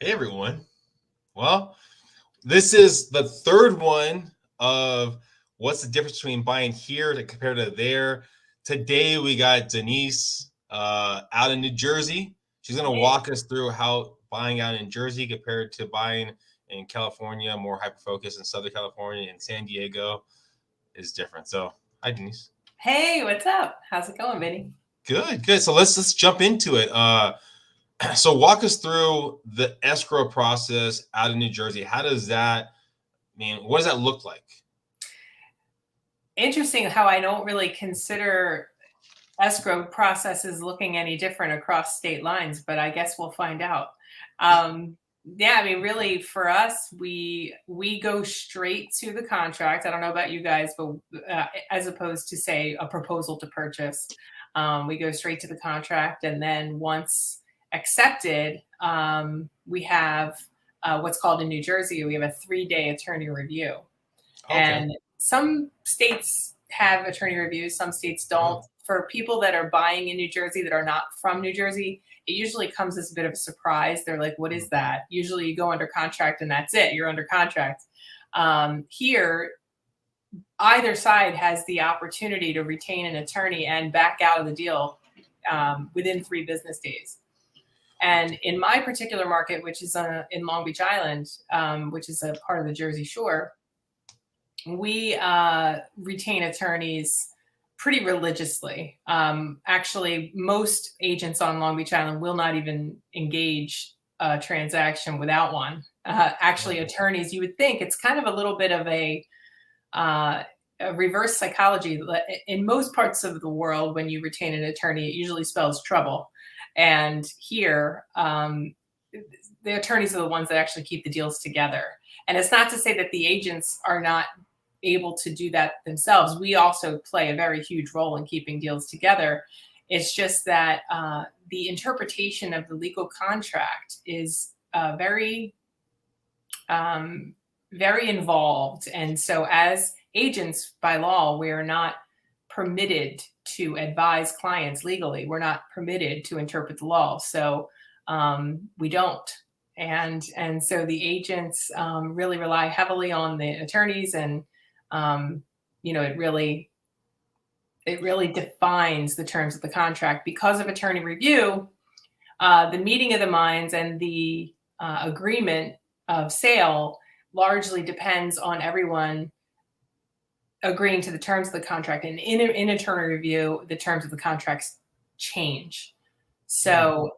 Hey everyone. Well, this is the third one of what's the difference between buying here to compared to there. Today we got Denise out in New Jersey. She's going to walk us through how buying out in Jersey compared to buying in California, more hyper focused in Southern California and San Diego is different. So, hi Denise. Hey, what's up? How's it going, Vinnie? Good. So let's jump into it. So walk us through the escrow process out of New Jersey. How does that what does that look like? Interesting how I don't really consider escrow processes looking any different across state lines, but I guess we'll find out. Yeah, I mean, really, for us, we go straight to the contract. I don't know about you guys, but as opposed to say a proposal to purchase, we go straight to the contract, and then once accepted, we have what's called in New Jersey, we have a 3-day attorney review. Okay. And some states have attorney reviews, some states don't. Mhm. For people that are buying in New Jersey that are not from New Jersey, it usually comes as a bit of a surprise. They're like, what is that? Usually you go under contract and that's it, you're under contract. Here, either side has the opportunity to retain an attorney and back out of the deal within 3 business days. And in my particular market, which is in Long Beach Island, which is a part of the Jersey Shore, we retain attorneys pretty religiously. Actually, most agents on Long Beach Island will not even engage a transaction without one. Actually, attorneys, you would think it's kind of a little bit of a reverse psychology. In most parts of the world, when you retain an attorney, it usually spells trouble. And here, the attorneys are the ones that actually keep the deals together. And it's not to say that the agents are not able to do that themselves. We also play a very huge role in keeping deals together. It's just that the interpretation of the legal contract is very, very involved. And so as agents by law, we're not permitted to advise clients legally. We're not permitted to interpret the law. So we don't. And so the agents really rely heavily on the attorneys, and it really defines the terms of the contract. Because of attorney review, the meeting of the minds and the agreement of sale largely depends on everyone agreeing to the terms of the contract. And in attorney review, the terms of the contracts change. So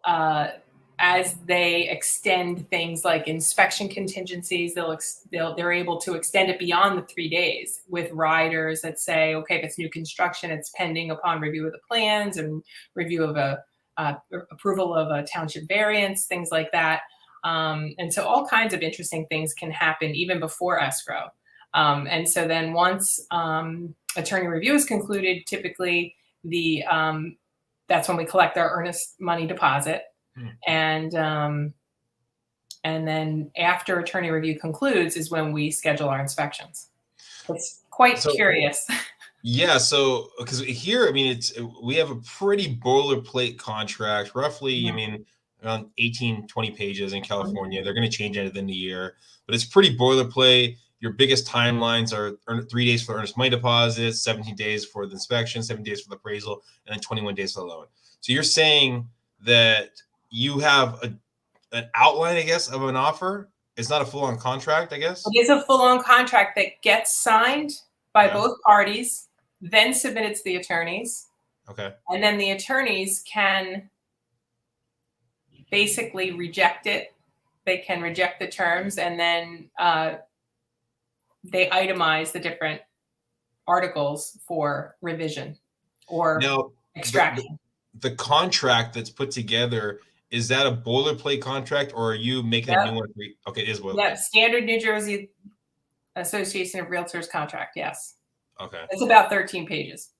as they extend things like inspection contingencies, they're able to extend it beyond the 3 days with riders that say, okay, if it's new construction, it's pending upon review of the plans and review of approval of a township variance, things like that. And so all kinds of interesting things can happen even before escrow. And so then once attorney review is concluded, typically that's when we collect our earnest money deposit. And then after attorney review concludes is when we schedule our inspections. It's quite curious. Yeah, so because here, we have a pretty boilerplate contract, roughly, around 18, 20 pages in California. They're going to change it at the end of the year, but it's pretty boilerplate. Your biggest timelines are 3 days for earnest money deposits, 17 days for the inspection, 7 days for the appraisal, and then 21 days for the loan. So you're saying that you have an outline, I guess, of an offer. It's not a full-on contract, I guess? It is a full-on contract that gets signed by both parties, then submitted to the attorneys. Okay. And then the attorneys can basically reject it. They can reject the terms, and then they itemize the different articles for revision or extraction. The contract that's put together, is that a boilerplate contract, or are you making a new one? Okay, it is boilerplate. Yeah, standard New Jersey Association of Realtors contract, yes. Okay. It's about 13 pages.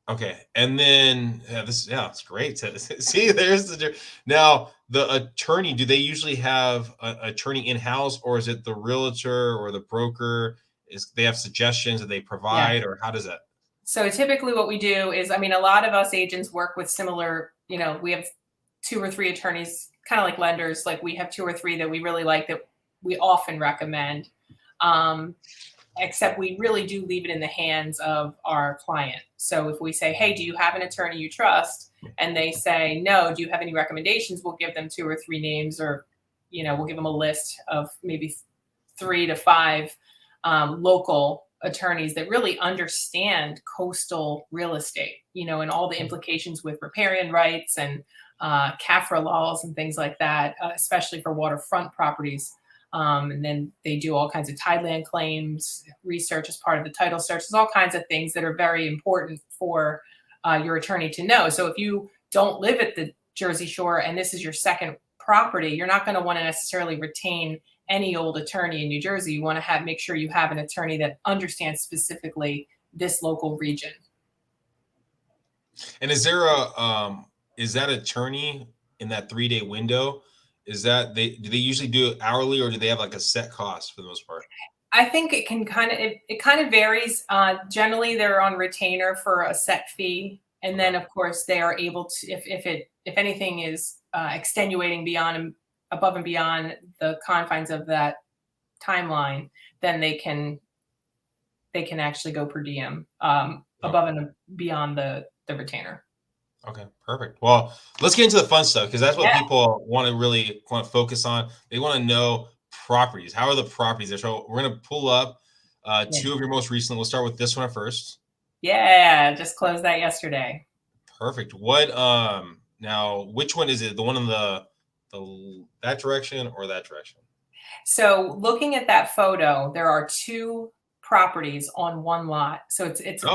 Okay, and then it's great to see. There's now the attorney. Do they usually have an attorney in house, or is it the realtor or the broker? They have suggestions that they provide, or how does that? So typically, what we do is, a lot of us agents work with similar. We have 2 or 3 attorneys kind of like lenders, like we have 2 or 3 that we really like that we often recommend. Except we really do leave it in the hands of our client. So if we say, hey, do you have an attorney you trust? And they say, no, do you have any recommendations? We'll give them 2 or 3 names, or, we'll give them a list of maybe 3 to 5 local attorneys that really understand coastal real estate, and all the implications with riparian rights and CAFRA laws and things like that, especially for waterfront properties. And then they do all kinds of tideland claims, research as part of the title search. There's all kinds of things that are very important for your attorney to know. So if you don't live at the Jersey Shore and this is your second property, you're not going to want to necessarily retain any old attorney in New Jersey. You want to make sure you have an attorney that understands specifically this local region. And is there is that attorney in that 3-day window? Is that do they usually do it hourly, or do they have like a set cost for the most part? I think it can it kind of varies. Generally, they're on retainer for a set fee, and then of course they are able to, if anything is extenuating above and beyond the confines of that timeline, then they can actually go per diem above and beyond the retainer. Okay, perfect. Well, let's get into the fun stuff, because that's what people want to focus on. They want to know properties. How are the properties there? So we're going to pull up 2 of your most recent. We'll start with this one first. Yeah, just closed that yesterday. Perfect. What now, which one is it? The one in the that direction or that direction? So looking at that photo, there are 2 properties on one lot. So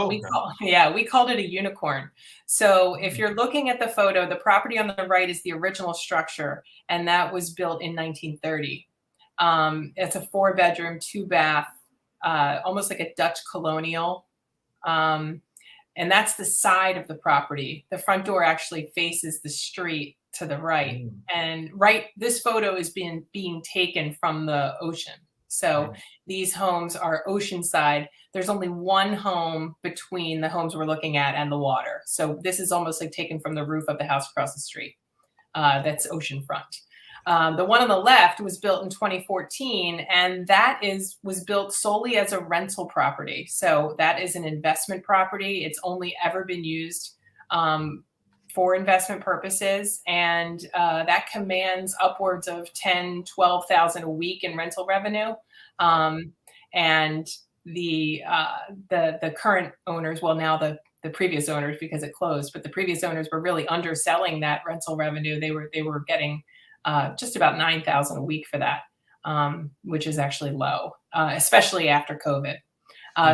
we called it a unicorn. So if you're looking at the photo, the property on the right is the original structure, and that was built in 1930. It's a 4-bedroom, 2-bath, almost like a Dutch colonial. And that's the side of the property. The front door actually faces the street to the right. And this photo is being taken from the ocean. So these homes are oceanside. There's only one home between the homes we're looking at and the water. So this is almost like taken from the roof of the house across the street. That's oceanfront. The one on the left was built in 2014, and that was built solely as a rental property. So that is an investment property. It's only ever been used for investment purposes, and that commands upwards of $10,000, $12,000 a week in rental revenue. And the current owners, well, now the previous owners, because it closed, but the previous owners were really underselling that rental revenue. They were getting just about $9,000 a week for that, which is actually low, especially after COVID.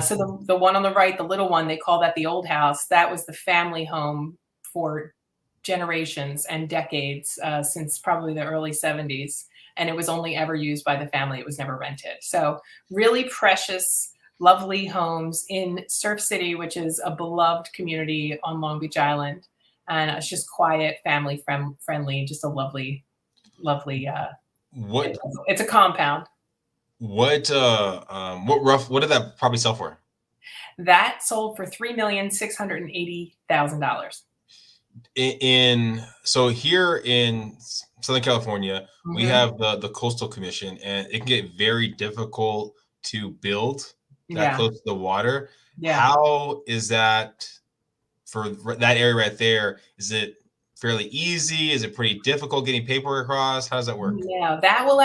So the one on the right, the little one, they call that the old house. That was the family home for generations and decades, since probably the early 70s. And it was only ever used by the family. It was never rented. So really precious, lovely homes in Surf City, which is a beloved community on Long Beach Island. And it's just quiet, family friendly, just a lovely, it's a compound. What did that probably sell for? That sold for $3,680,000. So here in Southern California, we have the Coastal Commission, and it can get very difficult to build that close to the water. How is that for that area right there? Is it fairly easy? Is it pretty difficult getting paperwork across? How does that work? Yeah, that will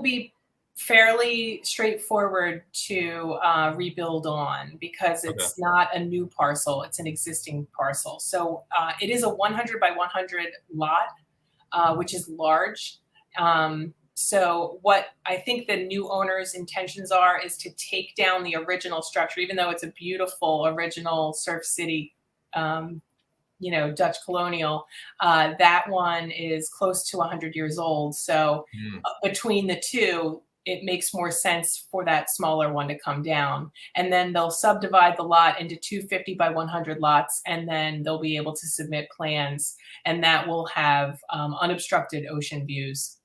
be fairly straightforward to rebuild on, because it's not a new parcel, it's an existing parcel. So it is a 100 by 100 lot, which is large. So what I think the new owner's intentions is to take down the original structure, even though it's a beautiful original Surf City, Dutch colonial. That one is close to 100 years old. So between the two, it makes more sense for that smaller one to come down. And then they'll subdivide the lot into 250 by 100 lots, and then they'll be able to submit plans, and that will have unobstructed ocean views.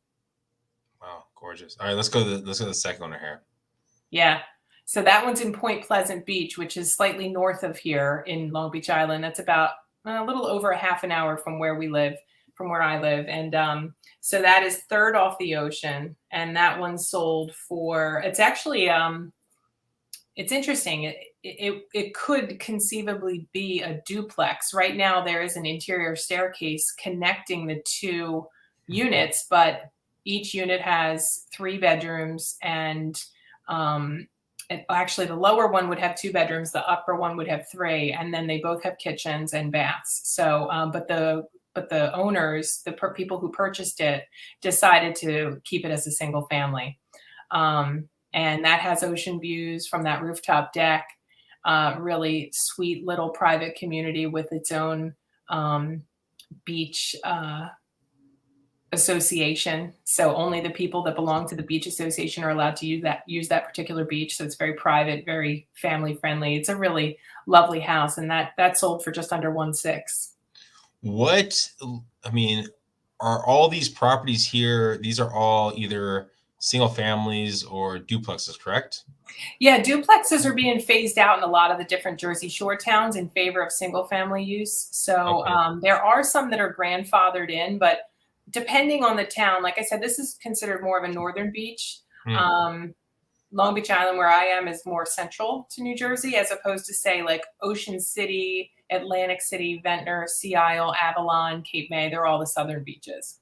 Wow, gorgeous. All right, let's go to the second one here. Yeah. So that one's in Point Pleasant Beach, which is slightly north of here in Long Beach Island. That's about a little over a half an hour from where we live, from where I live. And so that is third off the ocean. And that one sold for, it's actually, it's interesting. It could conceivably be a duplex. Right now, there is an interior staircase connecting the two units, but each unit has 3 bedrooms, and actually the lower one would have 2 bedrooms, the upper one would have 3, and then they both have kitchens and baths. So, but the owners, people who purchased it, decided to keep it as a single family. And that has ocean views from that rooftop deck. Really sweet little private community with its own beach association. So only the people that belong to the beach association are allowed to use that particular beach. So it's very private, very family friendly. It's a really lovely house, and that sold for just under 1.6. What, I mean, are all these properties here? These are all either single families or duplexes, correct? Yeah, duplexes are being phased out in a lot of the different Jersey Shore towns in favor of single family use. So Okay. there are some that are grandfathered in, but depending on the town, like I said, this is considered more of a northern beach. Hmm. Long Beach Island, where I am, is more central to New Jersey, as opposed to, say, like Ocean City, Atlantic City, Ventnor, Sea Isle, Avalon, Cape May. They're all the southern beaches.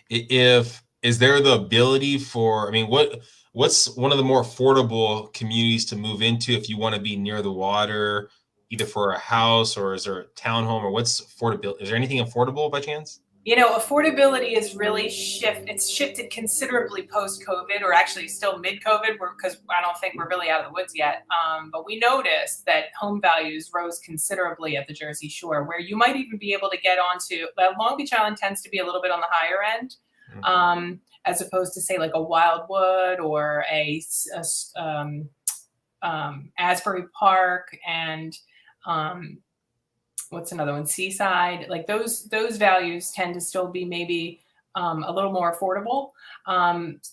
If is there the ability for, I mean, what's one of the more affordable communities to move into if you want to be near the water, either for a house, or is there a townhome, or what's affordable? Is there anything affordable by chance? You know, affordability is really it's shifted considerably post-COVID, or actually still mid-COVID, because I don't think we're really out of the woods yet. But we noticed that home values rose considerably at the Jersey Shore, where you might even be able to get onto, Long Beach Island tends to be a little bit on the higher end, as opposed to, say, like a Wildwood or Asbury Park, and what's another one? Seaside. Like those values tend to still be maybe a little more affordable.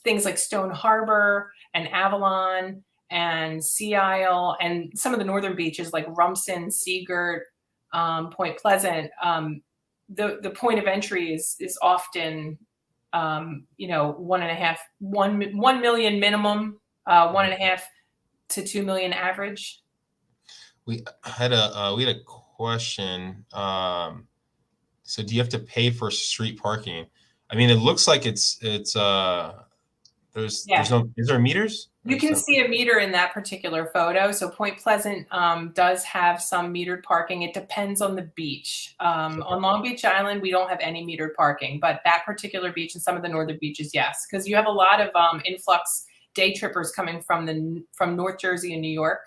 Things like Stone Harbor and Avalon and Sea Isle and some of the northern beaches like Rumson, Seagirt, Point Pleasant. The point of entry is often 1 million minimum, 1.5 to 2 million average. We had a question. So do you have to pay for street parking? I mean, it looks like there's no, is there meters? You can see a meter in that particular photo. So Point Pleasant does have some metered parking. It depends on the beach. On Long Beach Island, we don't have any metered parking, but that particular beach and some of the northern beaches, yes, because you have a lot of influx day trippers coming from North Jersey and New York.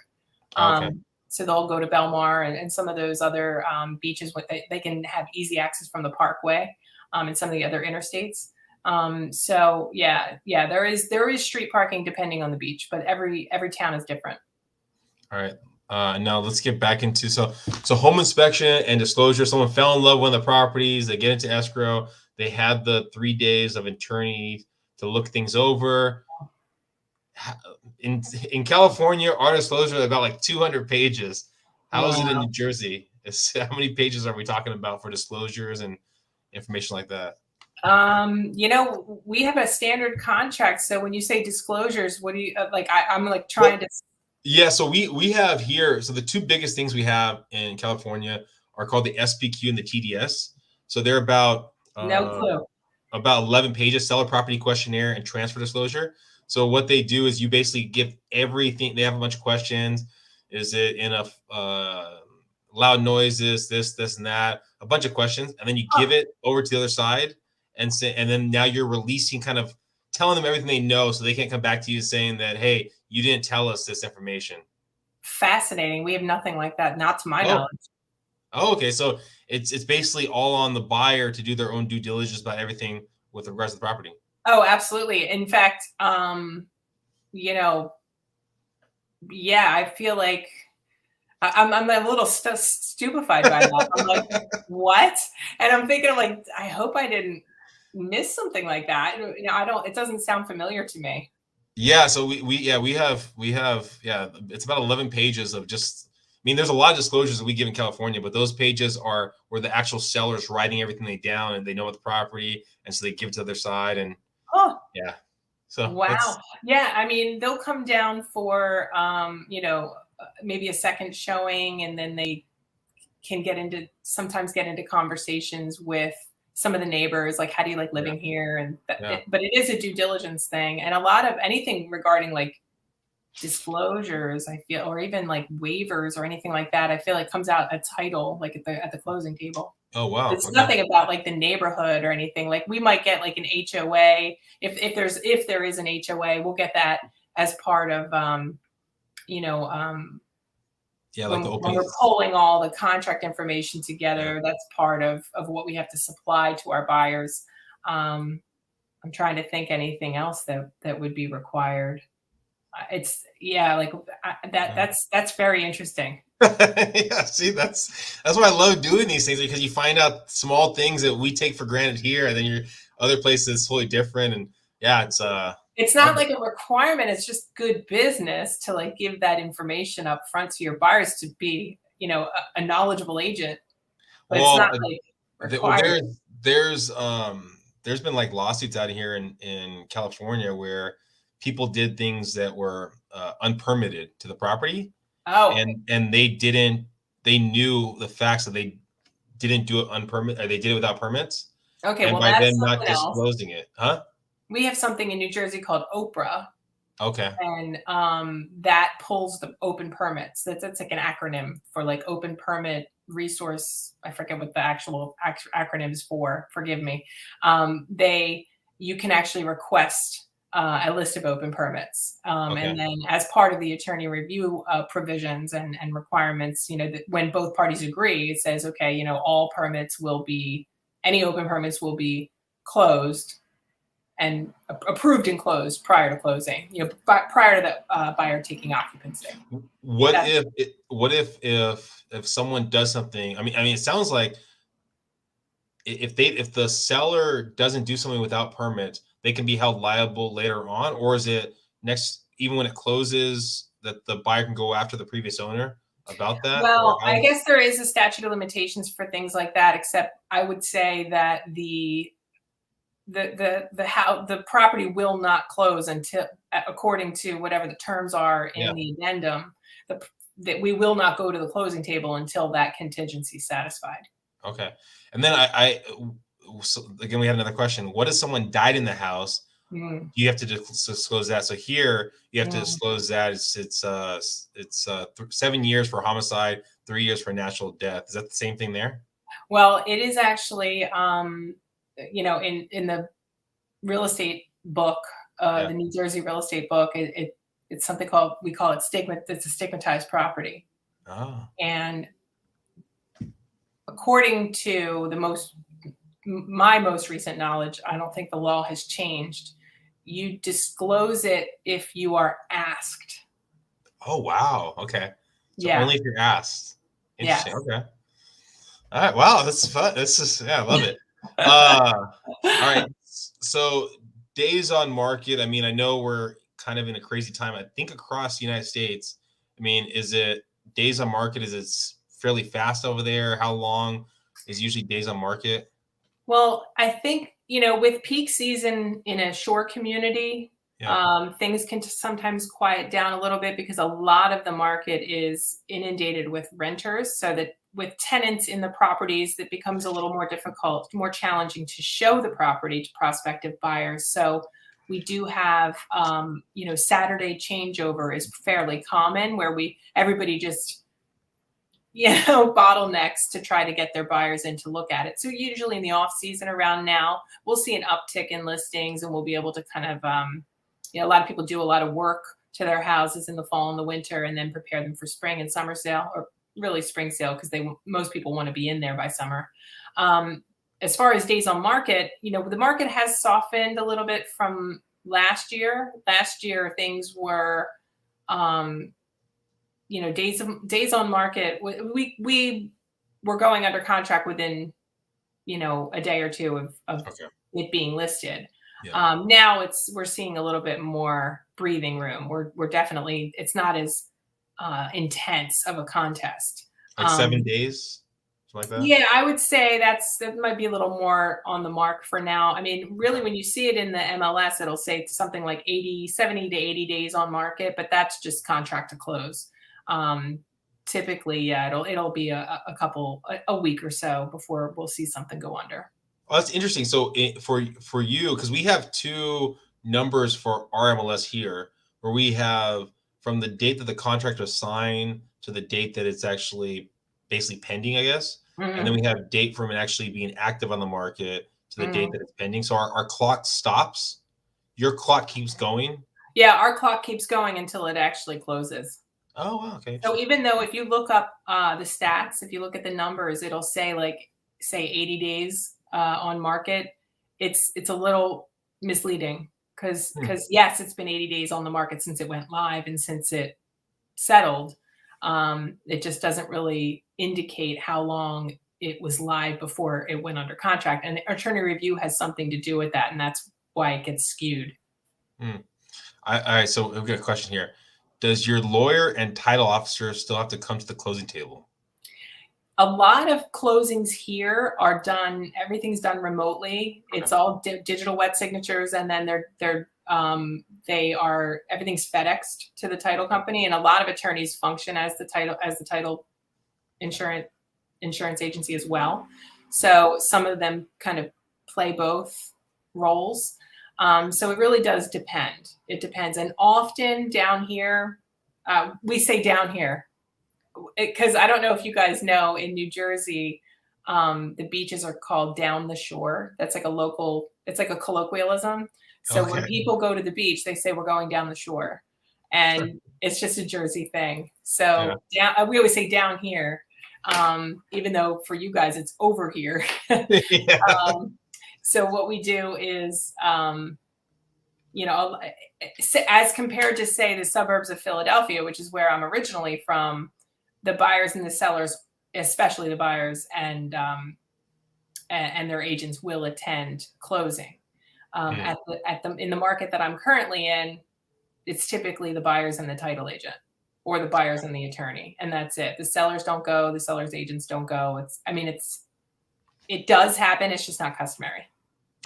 Okay. So they'll go to Belmar and some of those other beaches. They can have easy access from the Parkway and some of the other interstates. So yeah, there is street parking depending on the beach, but every town is different. All right. Now let's get back into so home inspection and disclosure. Someone fell in love with one of the properties. They get into escrow. They had the 3 days of attorney to look things over. In California, our disclosure is about like 200 pages. How is it in New Jersey? How many pages are we talking about for disclosures and information like that? We have a standard contract. So when you say disclosures, what do you like? I'm like trying to. Yeah, so we have here. So the 2 biggest things we have in California are called the SPQ and the TDS. So they're about No clue. About 11 pages: seller property questionnaire and transfer disclosure. So what they do is you basically give everything. They have a bunch of questions. Is it in a loud noises, this, and that, a bunch of questions, and then you give it over to the other side and say, and then now you're releasing, kind of telling them everything they know, so they can't come back to you saying that, hey, you didn't tell us this information. Fascinating. We have nothing like that, not to my knowledge. Oh, okay. So it's basically all on the buyer to do their own due diligence about everything with regards to the property. Oh, absolutely. In fact, I feel like I'm a little stupefied by that. I'm like, what? And I'm thinking, like, I hope I didn't miss something like that. It doesn't sound familiar to me. Yeah. So we have it's about 11 pages of just mean, there's a lot of disclosures that we give in California, but those pages are where the actual seller's writing everything they down and they know what the property, and so they give it to their side. And Oh, yeah, so wow. that's Yeah, I mean, they'll come down for maybe a second showing, and then they can sometimes get into conversations with some of the neighbors, like, how do you like yeah, living here? And yeah. but it is a due diligence thing, and a lot of anything regarding like disclosures, I feel, or even like waivers or anything like that, I feel like comes out a title like at the closing table. Oh wow, It's okay, nothing about like the neighborhood or anything. Like we might get like an HOA. If there is an HOA, we'll get that as part of you know, yeah, like the when opening. we're pulling all the contract information Yeah. together. That's part of what we have to supply to our buyers. I'm trying to think anything else that would be required. It's yeah, like Yeah. that's very interesting. Yeah, see, that's why I love doing these things, because you find out small things that we take for granted here, and then your other places it's totally different. And yeah, it's It's love not it. like a requirement, it's just good business to like give that information up front to your buyers to be, a knowledgeable agent, but it's Well, not like well, required. there's been like lawsuits out here in California where people did things that were unpermitted to the property, Oh, and they knew the facts that they didn't do it unpermit, or they did it without permits, okay, and well, by that's them not something else. disclosing it, huh? We have something in New Jersey called Oprah, Okay, and that pulls the open permits. That's like an acronym for like open permit resource. I forget what the actual acronym is for. Forgive me. They You can actually request a list of open permits, okay, and then as part of the attorney review provisions and requirements, that when both parties agree, it says, okay, all permits will be any open permits will be closed and approved and closed prior to closing, prior to the buyer taking occupancy. what That's, if if someone does something, I mean it sounds like if the seller doesn't do something without permit, they can be held liable later on, or is it next, even when it closes, that the buyer can go after the previous owner about that, or well, I how? guess there is a statute of limitations for things like that, except I would say that how the property will not close until, according to whatever the terms are Yeah. in the addendum, the, that we will not go to the closing table until that contingency is satisfied. Okay. And then so again, we had another question. What if someone died in the house? Mm, You have to disclose that. So here you have to mm. disclose that it's 7 years for homicide, 3 years for natural death. Is that the same thing there? Well, it is actually, in the real estate book, Yeah. the New Jersey real estate book, it's something called, we call it it's a stigmatized property. Oh. And according to my most recent knowledge, I don't think the law has changed. You disclose it if you are asked. Oh wow. Okay. So Yeah. only if you're asked. Interesting. Yes. Okay. All right. Wow. This is fun. This is, yeah, I love it. Uh all right. So days on market. I mean, I know we're kind of in a crazy time, I think, across the United States. I mean, is it days on market? Is it fairly fast over there? How long is usually days on market? Well, I think, with peak season in a shore community, Yeah. things can sometimes quiet down a little bit because a lot of the market is inundated with renters. So that with tenants in the properties, that becomes a little more difficult, more challenging to show the property to prospective buyers. So we do have, Saturday changeover is fairly common, where everybody just bottlenecks to try to get their buyers in to look at it. So usually in the off season around now, we'll see an uptick in listings, and we'll be able to kind of, a lot of people do a lot of work to their houses in the fall and the winter, and then prepare them for spring and summer sale, or really spring sale, because most people want to be in there by summer. As far as days on market, the market has softened a little bit from last year. Last year things were, um, days on market. We were going under contract within, a day or two of Okay. it being listed. Yeah. Now we're seeing a little bit more breathing room. We're definitely, it's not as intense of a contest. Like 7 days, something like that. Yeah, I would say that might be a little more on the mark for now. I mean, really, when you see it in the MLS, it'll say something like 70 to 80 days on market, but that's just contract to close. Typically, yeah, it'll be a week or so before we'll see something go under. Oh, that's interesting. So for you, because we have two numbers for our MLS here, where we have from the date that the contract was signed to the date that it's actually basically pending, I guess. And then we have date from it actually being active on the market to the date that it's pending. So our clock stops. Your clock keeps going. Yeah, our clock keeps going until it actually closes. Oh, wow. Okay. So even though if you look up the stats, if you look at the numbers, it'll say say 80 days on market. It's a little misleading because yes, it's been 80 days on the market since it went live and since it settled. It just doesn't really indicate how long it was live before it went under contract. And attorney review has something to do with that, and that's why it gets skewed. All right, so we've got a question here. Does your lawyer and title officer still have to come to the closing table? A lot of closings here are done. Everything's done remotely. It's all digital wet signatures, and then everything's FedExed to the title company. And a lot of attorneys function as the title insurance agency as well. So some of them kind of play both roles. So it really does depend. It depends. And often down here, we say down here, because I don't know if you guys know, in New Jersey, the beaches are called down the shore. That's like it's like a colloquialism. So when people go to the beach, they say we're going down the shore. And it's just a Jersey thing. So we always say down here, even though for you guys, it's over here. So what we do is, as compared to, say, the suburbs of Philadelphia, which is where I'm originally from, the buyers and the sellers, especially the buyers and their agents, will attend closing. In the market that I'm currently in, it's typically the buyers and the title agent, or the buyers and the attorney, and that's it. The sellers don't go. The sellers' agents don't go. It does happen. It's just not customary.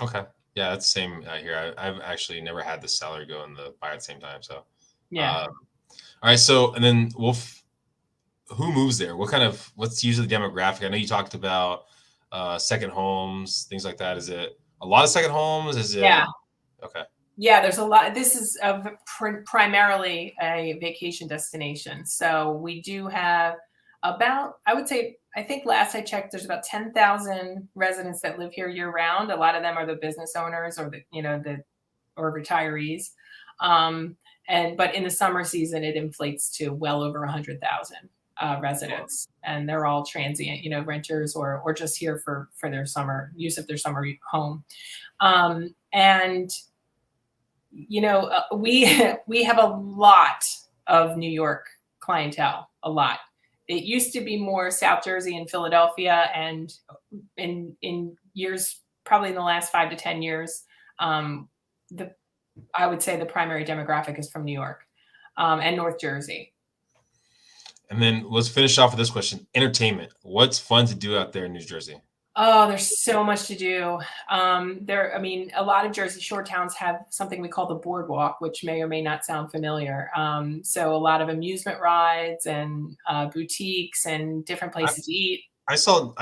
Okay. Yeah, that's the same here. I've actually never had the seller go and the buyer at the same time. So yeah. All right. So and then who moves there? What's usually the demographic? I know you talked about second homes, things like that. Is it a lot of second homes? Is it? Yeah. Okay. Yeah, there's a lot. This is primarily a vacation destination. So we do have about, I think last I checked, there's about 10,000 residents that live here year round. A lot of them are the business owners or or retirees. But in the summer season, it inflates to well over 100,000 residents, and they're all transient, renters or just here for their summer use of their summer home. We have a lot of New York clientele, a lot. It used to be more South Jersey and Philadelphia, and in years, probably in the last 5 to 10 years, I would say the primary demographic is from New York and North Jersey. And then let's finish off with this question: entertainment. What's fun to do out there in New Jersey? Oh, there's so much to do. A lot of Jersey Shore towns have something we call the boardwalk, which may or may not sound familiar. So a lot of amusement rides and boutiques and different places to eat. I saw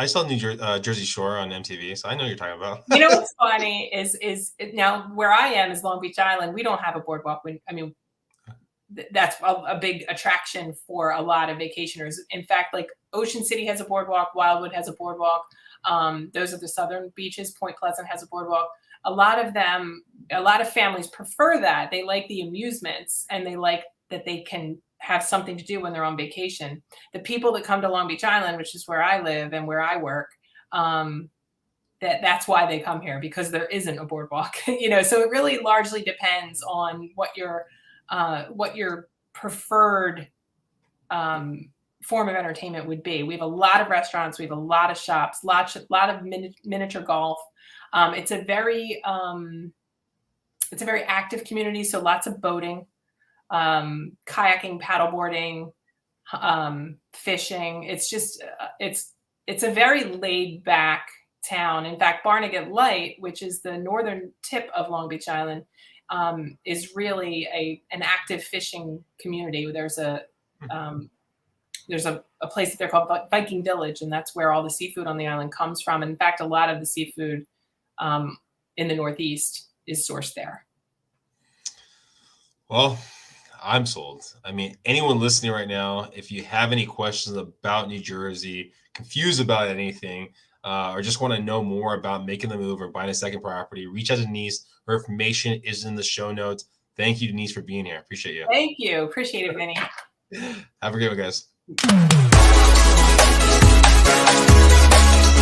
Jersey Shore on MTV, so I know what you're talking about. You know what's funny is now where I am is Long Beach Island. We don't have a boardwalk. That's a big attraction for a lot of vacationers. In fact, like Ocean City has a boardwalk, Wildwood has a boardwalk. Those are the southern beaches. Point Pleasant has a boardwalk. A lot of families prefer that. They like the amusements, and they like that they can have something to do when they're on vacation. The people that come to Long Beach Island, which is where I live and where I work, that's why they come here, because there isn't a boardwalk. So it really largely depends on what your preferred form of entertainment would be. We have a lot of restaurants, we have a lot of shops, lot of miniature golf. It's a very active community, so lots of boating, kayaking, paddleboarding, fishing. It's just it's a very laid back town. In fact, Barnegat Light, which is the northern tip of Long Beach Island, is really an active fishing community. There's a place that they're called Viking Village, and that's where all the seafood on the island comes from. And in fact, a lot of the seafood in the Northeast is sourced there. Well, I'm sold. I mean, anyone listening right now, if you have any questions about New Jersey, confused about anything, or just want to know more about making the move or buying a second property, reach out to Denise. Her information is in the show notes. Thank you, Denise, for being here. Appreciate you. Thank you. Appreciate it, Vinnie. Have a great one, guys.